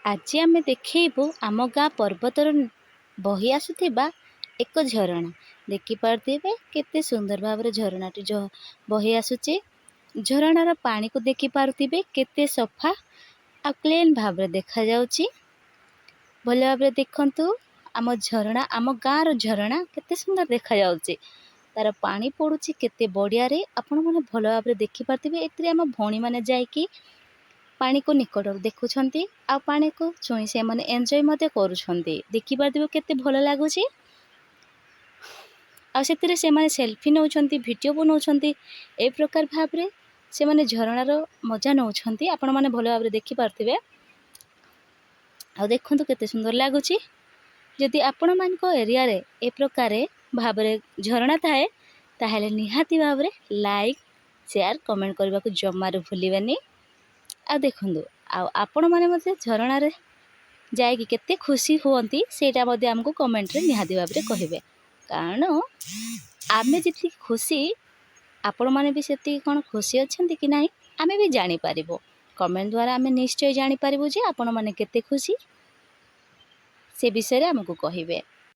ଆଜି ଆମେ ଦେଖେଇବୁ ଆମ ଗାଁ ପର୍ବତରୁ ବହି ଆସୁଥିବା ଏକ ଝରଣା। ଦେଖିପାରୁଥିବେ କେତେ ସୁନ୍ଦର ଭାବରେ ଝରଣାଟି ବହି ଆସୁଛି। ଝରଣାର ପାଣିକୁ ଦେଖିପାରୁଥିବେ କେତେ ସଫା ଆଉ କ୍ଲିନ୍ ଭାବରେ ଦେଖାଯାଉଛି। ଭଲ ଭାବରେ ଦେଖନ୍ତୁ ଆମ ଝରଣା, ଆମ ଗାଁର ଝରଣା କେତେ ସୁନ୍ଦର ଦେଖାଯାଉଛି। ତାର ପାଣି ପଡ଼ୁଛି କେତେ ବଢ଼ିଆରେ, ଆପଣମାନେ ଭଲ ଭାବରେ ଦେଖିପାରୁଥିବେ। ଏଥିରେ ଆମ ଭଉଣୀମାନେ ଯାଇକି ପାଣିକୁ ନିକଟରୁ ଦେଖୁଛନ୍ତି ଆଉ ପାଣିକୁ ଛୁଇଁ ସେମାନେ ଏନ୍ଜୟ ମଧ୍ୟ କରୁଛନ୍ତି। ଦେଖିପାରୁଥିବେ କେତେ ଭଲ ଲାଗୁଛି। ଆଉ ସେଥିରେ ସେମାନେ ସେଲ୍ଫି ନେଉଛନ୍ତି, ଭିଡ଼ିଓ ବନାଉଛନ୍ତି। ଏ ପ୍ରକାର ଭାବରେ ସେମାନେ ଝରଣାର ମଜା ନେଉଛନ୍ତି। ଆପଣମାନେ ଭଲ ଭାବରେ ଦେଖିପାରୁଥିବେ। ଆଉ ଦେଖନ୍ତୁ କେତେ ସୁନ୍ଦର ଲାଗୁଛି। ଯଦି ଆପଣମାନଙ୍କ ଏରିଆରେ ଏ ପ୍ରକାର ଭାବରେ ଝରଣା ଥାଏ ତାହେଲେ ନିହାତି ଭାବରେ ଲାଇକ୍, ସେୟାର, କମେଣ୍ଟ କରିବାକୁ ଜମାରୁ ଭୁଲିବେନି। ଆଉ ଦେଖନ୍ତୁ, ଆଉ ଆପଣମାନେ ମଧ୍ୟ ଝରଣାରେ ଯାଇକି କେତେ ଖୁସି ହୁଅନ୍ତି ସେଇଟା ମଧ୍ୟ ଆମକୁ କମେଣ୍ଟରେ ନିହାତି ଭାବରେ କହିବେ। କାରଣ ଆମେ ଯେତିକି ଖୁସି ଆପଣମାନେ ବି ସେତିକି କ'ଣ ଖୁସି ଅଛନ୍ତି କି ନାହିଁ ଆମେ ବି ଜାଣିପାରିବୁ। କମେଣ୍ଟ ଦ୍ୱାରା ଆମେ ନିଶ୍ଚୟ ଜାଣିପାରିବୁ ଯେ ଆପଣମାନେ କେତେ ଖୁସି ସେ ବିଷୟରେ ଆମକୁ କହିବେ।